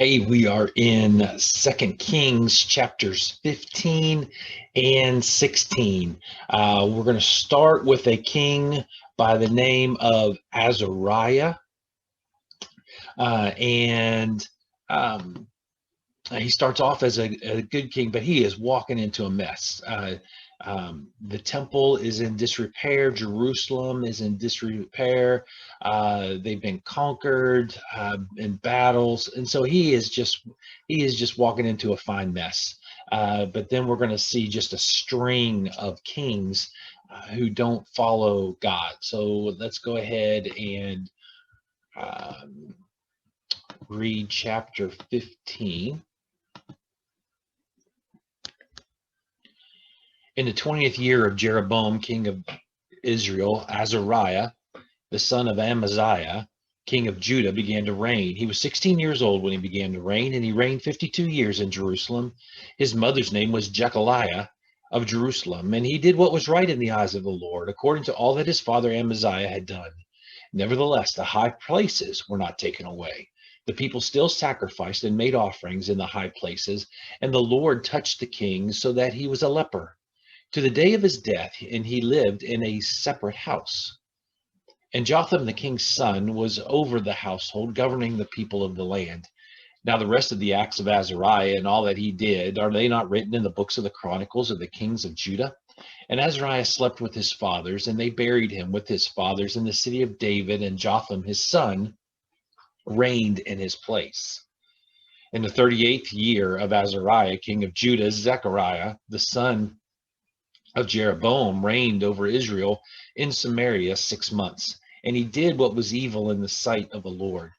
Hey, we are in Second Kings chapters 15 and 16. We're going to start with a king by the name of Azariah, and um, he starts off as a good king, but he is walking into a mess. The temple is in disrepair. Jerusalem is in disrepair. They've been conquered in battles, and so he is just walking into a fine mess. But then we're going to see just a string of kings who don't follow God. So let's go ahead and um, read chapter 15. In the 20th year of Jeroboam, king of Israel, Azariah, the son of Amaziah, king of Judah, began to reign. He was 16 years old when he began to reign, and he reigned 52 years in Jerusalem. His mother's name was Jechaliah of Jerusalem, and he did what was right in the eyes of the Lord, according to all that his father Amaziah had done. Nevertheless, the high places were not taken away. The people still sacrificed and made offerings in the high places, and the Lord touched the king so that he was a leper to the day of his death, and he lived in a separate house. And Jotham the king's son was over the household, governing the people of the land. Now the rest of the acts of Azariah and all that he did, are they not written in the books of the chronicles of the kings of Judah? And Azariah slept with his fathers, and they buried him with his fathers in the city of David, and Jotham his son reigned in his place. In the 38th year of Azariah, king of Judah, Zechariah, the son of Jeroboam, reigned over Israel in Samaria 6 months. And he did what was evil in the sight of the Lord,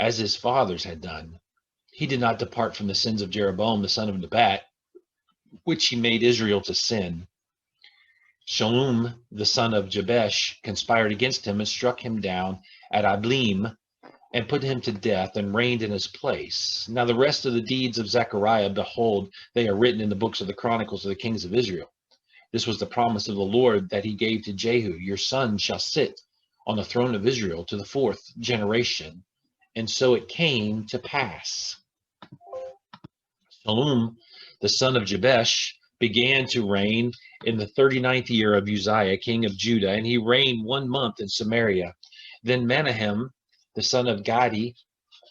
as his fathers had done. He did not depart from the sins of Jeroboam, the son of Nebat, which he made Israel to sin. Shallum, the son of Jabesh, conspired against him and struck him down at Ablim and put him to death and reigned in his place. Now the rest of the deeds of Zechariah, behold, they are written in the books of the chronicles of the kings of Israel. This was the promise of the Lord that he gave to Jehu. Your son shall sit on the throne of Israel to the fourth generation. And so it came to pass. Shallum, the son of Jabesh, began to reign in the 39th year of Uzziah, king of Judah, and he reigned 1 month in Samaria. Then Menahem, the son of Gadi,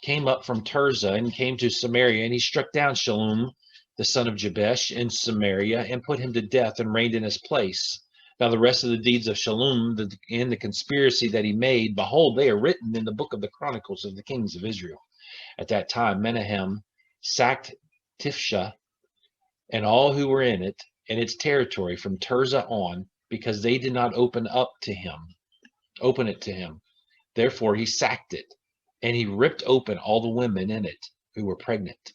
came up from Tirzah and came to Samaria, and he struck down Shallum, the son of Jabesh, in Samaria, and put him to death and reigned in his place. Now the rest of the deeds of Shallum and the conspiracy that he made, behold, they are written in the book of the chronicles of the kings of Israel. At that time, Menahem sacked Tifsha and all who were in it and its territory from Tirzah on, because they did not open it to him. Therefore he sacked it, and he ripped open all the women in it who were pregnant.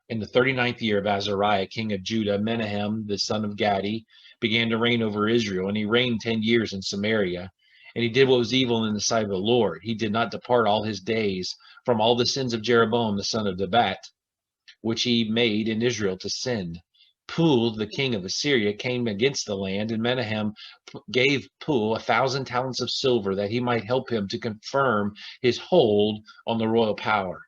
In the 39th year of Azariah, king of Judah, Menahem, the son of Gadi, began to reign over Israel, and he reigned 10 years in Samaria. And he did what was evil in the sight of the Lord. He did not depart all his days from all the sins of Jeroboam, the son of Nebat, which he made in Israel to sin. Pul, the king of Assyria, came against the land, and Menahem gave Pul 1,000 talents of silver that he might help him to confirm his hold on the royal power.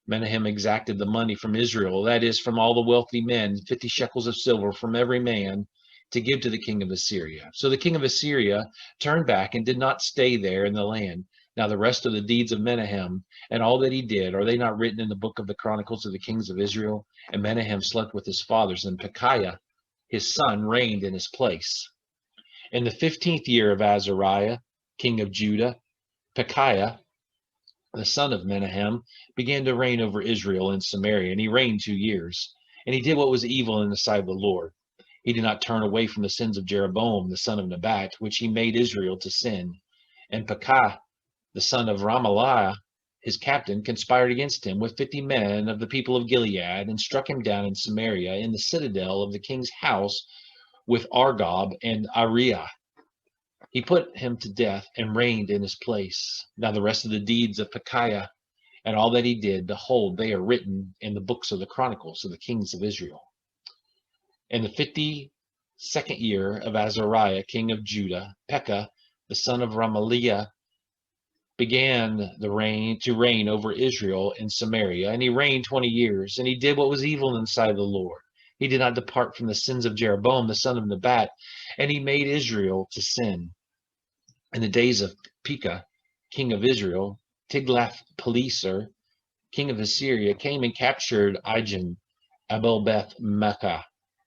Menahem exacted the money from Israel, that is, from all the wealthy men, 50 shekels of silver from every man, to give to the king of Assyria. So the king of Assyria turned back and did not stay there in the land. Now the rest of the deeds of Menahem and all that he did, are they not written in the book of the chronicles of the kings of Israel? And Menahem slept with his fathers, and Pekahiah his son reigned in his place. In the 15th year of Azariah, king of Judah, Pekahiah the son of Menahem, began to reign over Israel in Samaria, and he reigned 2 years. And he did what was evil in the sight of the Lord. He did not turn away from the sins of Jeroboam, the son of Nebat, which he made Israel to sin. And Pekah, the son of Ramaliah, his captain, conspired against him with 50 men of the people of Gilead, and struck him down in Samaria, in the citadel of the king's house, with Argob and Ariah. He put him to death and reigned in his place. Now the rest of the deeds of Pekahiah and all that he did, behold, they are written in the books of the chronicles of the kings of Israel. In the 52nd year of Azariah, king of Judah, Pekah, the son of Ramaliah, began to reign over Israel in Samaria, and he reigned 20 years, and he did what was evil in the sight of the Lord. He did not depart from the sins of Jeroboam, the son of Nebat, and he made Israel to sin. In the days of Pekah, king of Israel, Tiglath-Pileser, king of Assyria, came and captured Ijon, Abel-Beth-Maachah,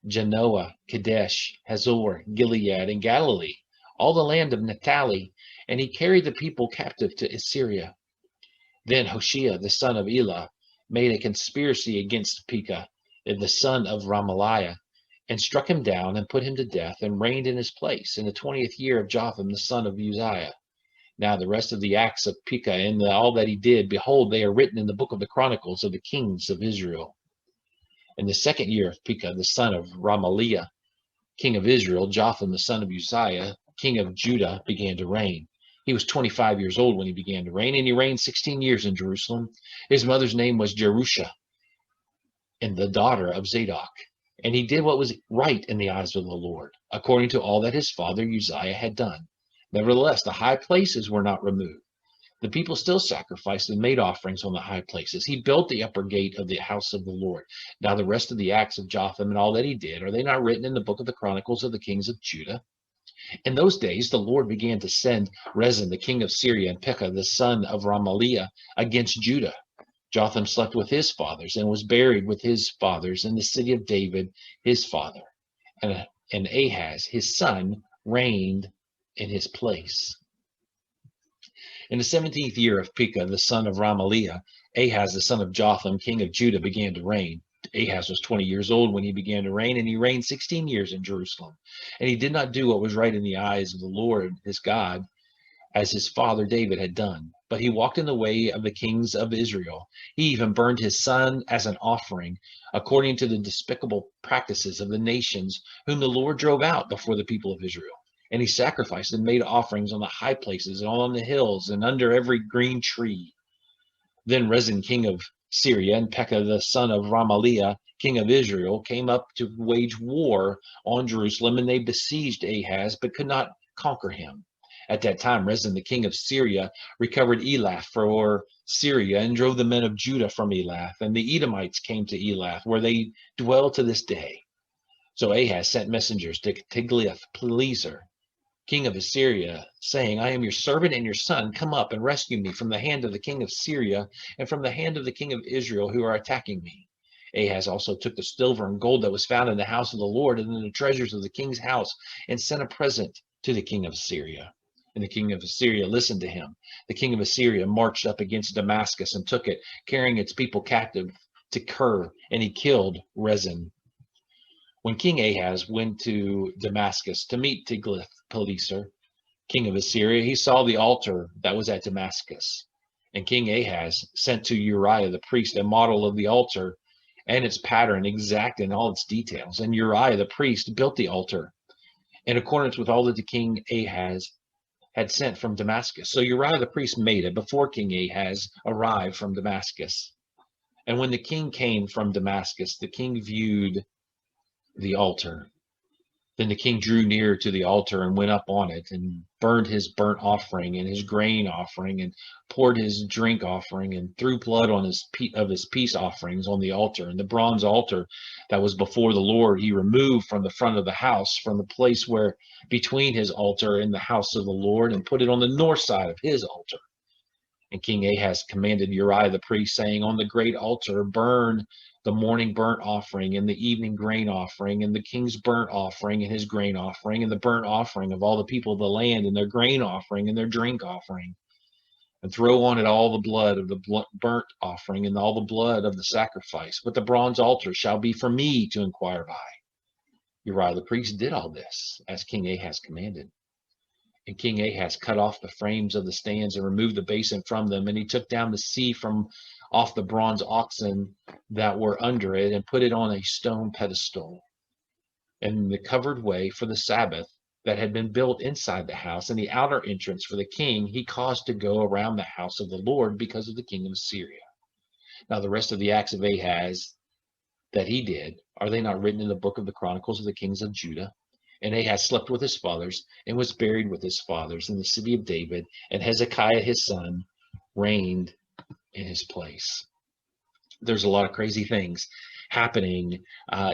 Janoah, Kadesh, Hazor, Gilead, and Galilee, all the land of Naphtali, and he carried the people captive to Assyria. Then Hoshea, the son of Elah, made a conspiracy against Pekah, the son of Ramaliah, and struck him down and put him to death, and reigned in his place in the 20th year of Jotham, the son of Uzziah. Now the rest of the acts of Pekah and all that he did, behold, they are written in the book of the Chronicles of the kings of Israel. In the 2nd year of Pekah, the son of Ramaliah, king of Israel, Jotham, the son of Uzziah, king of Judah, began to reign. He was 25 years old when he began to reign, and he reigned 16 years in Jerusalem. His mother's name was Jerusha, and the daughter of Zadok. And he did what was right in the eyes of the Lord, according to all that his father Uzziah had done. Nevertheless, the high places were not removed. The people still sacrificed and made offerings on the high places. He built the upper gate of the house of the Lord. Now the rest of the acts of Jotham and all that he did, are they not written in the book of the Chronicles of the kings of Judah? In those days the Lord began to send Rezin, the king of Syria, and Pekah, the son of Ramaliah, against Judah. Jotham slept with his fathers and was buried with his fathers in the city of David, his father. And Ahaz, his son, reigned in his place. In the 17th year of Pekah, the son of Ramaliah, Ahaz, the son of Jotham, king of Judah, began to reign. Ahaz was 20 years old when he began to reign, and he reigned 16 years in Jerusalem. And he did not do what was right in the eyes of the Lord his God, as his father David had done. But he walked in the way of the kings of Israel. He even burned his son as an offering, according to the despicable practices of the nations whom the Lord drove out before the people of Israel. And he sacrificed and made offerings on the high places and on the hills and under every green tree. Then Rezin, king of Syria, and Pekah, the son of Ramaliah, king of Israel, came up to wage war on Jerusalem, and they besieged Ahaz, but could not conquer him. At that time, Rezin, the king of Syria, recovered Elath for Syria and drove the men of Judah from Elath. And the Edomites came to Elath, where they dwell to this day. So Ahaz sent messengers to Tiglath-Pileser, king of Assyria, saying, I am your servant and your son. Come up and rescue me from the hand of the king of Syria and from the hand of the king of Israel who are attacking me. Ahaz also took the silver and gold that was found in the house of the Lord and in the treasures of the king's house and sent a present to the king of Syria. And the king of Assyria listened to him. The king of Assyria marched up against Damascus and took it, carrying its people captive to Kir, and he killed Rezin. When King Ahaz went to Damascus to meet Tiglath-Pileser, king of Assyria, he saw the altar that was at Damascus. And King Ahaz sent to Uriah the priest a model of the altar and its pattern, exact in all its details. And Uriah the priest built the altar in accordance with all that the king Ahaz had sent from Damascus. So Uriah the priest made it before King Ahaz arrived from Damascus. And when the king came from Damascus, the king viewed the altar. Then the king drew near to the altar and went up on it and burned his burnt offering and his grain offering and poured his drink offering and threw blood on his peace offerings on the altar. And the bronze altar that was before the Lord he removed from the front of the house, from the place where between his altar and the house of the Lord, and put it on the north side of his altar. And King Ahaz commanded Uriah the priest, saying, on the great altar burn the morning burnt offering and the evening grain offering and the king's burnt offering and his grain offering and the burnt offering of all the people of the land and their grain offering and their drink offering, and throw on it all the blood of the burnt offering and all the blood of the sacrifice. But the bronze altar shall be for me to inquire by. Uriah the priest did all this as King Ahaz commanded. And King Ahaz cut off the frames of the stands and removed the basin from them. And he took down the sea from off the bronze oxen that were under it and put it on a stone pedestal. And the covered way for the Sabbath that had been built inside the house and the outer entrance for the king, he caused to go around the house of the Lord because of the king of Syria. Now the rest of the acts of Ahaz that he did, are they not written in the book of the Chronicles of the kings of Judah? And Ahaz slept with his fathers and was buried with his fathers in the city of David, and Hezekiah his son reigned in his place. There's a lot of crazy things happening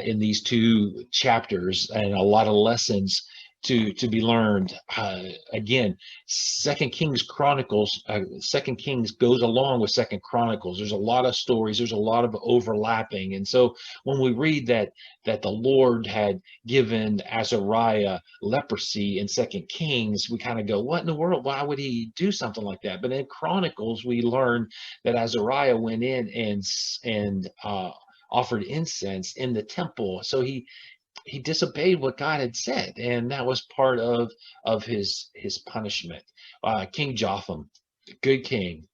in these two chapters, and a lot of lessons to be learned. Again, Second Kings goes along with Second Chronicles. There's a lot of stories. There's a lot of overlapping, and so when we read that the Lord had given Azariah leprosy in Second Kings, we kind of go, "What in the world? Why would he do something like that?" But in Chronicles, we learn that Azariah went in and offered incense in the temple. So he disobeyed what God had said, and that was part of his punishment. King Jotham, good king.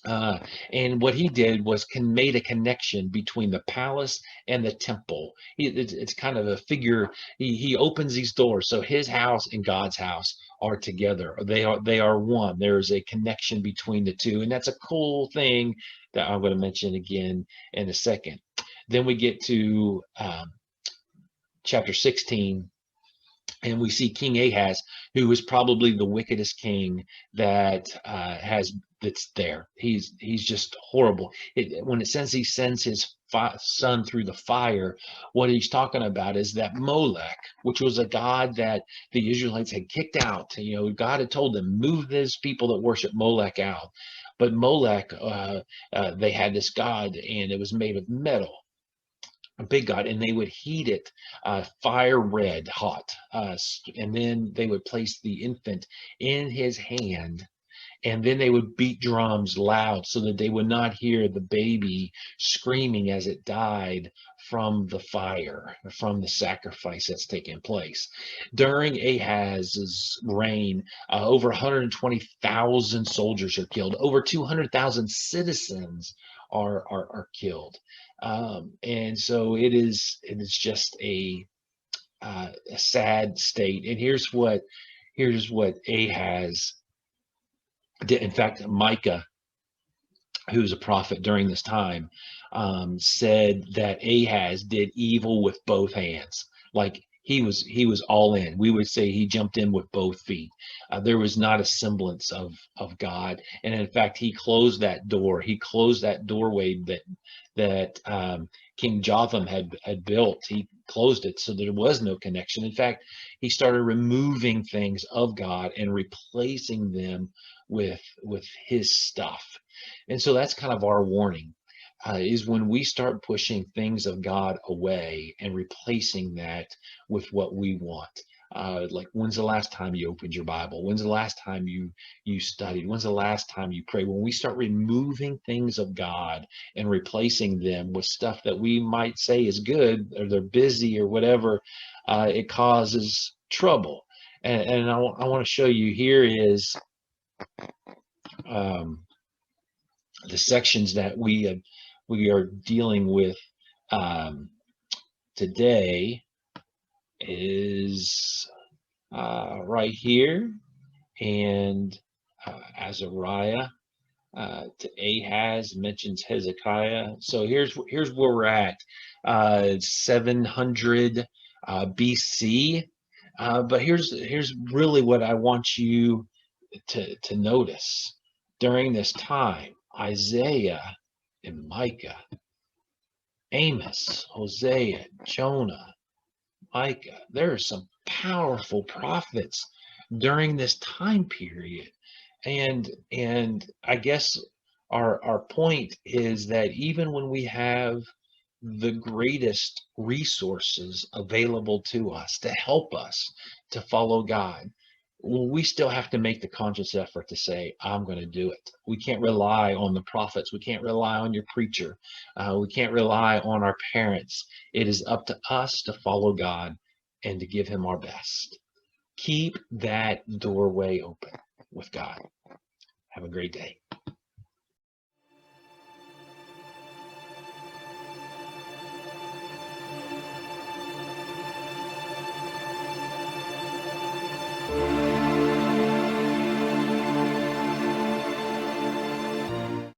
Uh, and what he did was made a connection between the palace and the temple. It's kind of a figure. He opens these doors, so his house and God's house are together. They are one. There's a connection between the two, and that's a cool thing that I'm going to mention again in a second. Then we get to chapter 16, and we see King Ahaz, who is probably the wickedest king that's there. He's just horrible. When it says he sends his son through the fire, what he's talking about is that Molech, which was a god that the Israelites had kicked out. God had told them, move these people that worship Molech out. But Molech, they had this god, and it was made of metal, a big god, and they would heat it fire red hot, and then they would place the infant in his hand, and then they would beat drums loud so that they would not hear the baby screaming as it died from the fire, from the sacrifice that's taking place. During Ahaz's reign, over 120,000 soldiers are killed. Over 200,000 citizens are killed. And so it is just a sad state. And here's what Ahaz did. In fact, Micah, who's a prophet during this time, said that Ahaz did evil with both hands. Like he was all in. We would say he jumped in with both feet. There was not a semblance of God, and in fact, he closed that door. He closed that doorway that King Jotham had built. He closed it so there was no connection. In fact, he started removing things of God and replacing them with his stuff. And so that's kind of our warning, is when we start pushing things of God away and replacing that with what we want. Like, when's the last time you opened your Bible? When's the last time you studied? When's the last time you prayed? When we start removing things of God and replacing them with stuff that we might say is good, or they're busy or whatever, it causes trouble. And I want to show you here is the sections that we are dealing with today is right here, and Azariah to Ahaz mentions Hezekiah. So here's where we're at, 700 BC. But here's really what I want you to notice. During this time, Isaiah and Micah, Amos, Hosea, Jonah, Micah, there are some powerful prophets during this time period. And I guess our point is that even when we have the greatest resources available to us to help us to follow God, we still have to make the conscious effort to say, I'm going to do it. We can't rely on the prophets. We can't rely on your preacher. We can't rely on our parents. It is up to us to follow God and to give him our best. Keep that doorway open with God. Have a great day.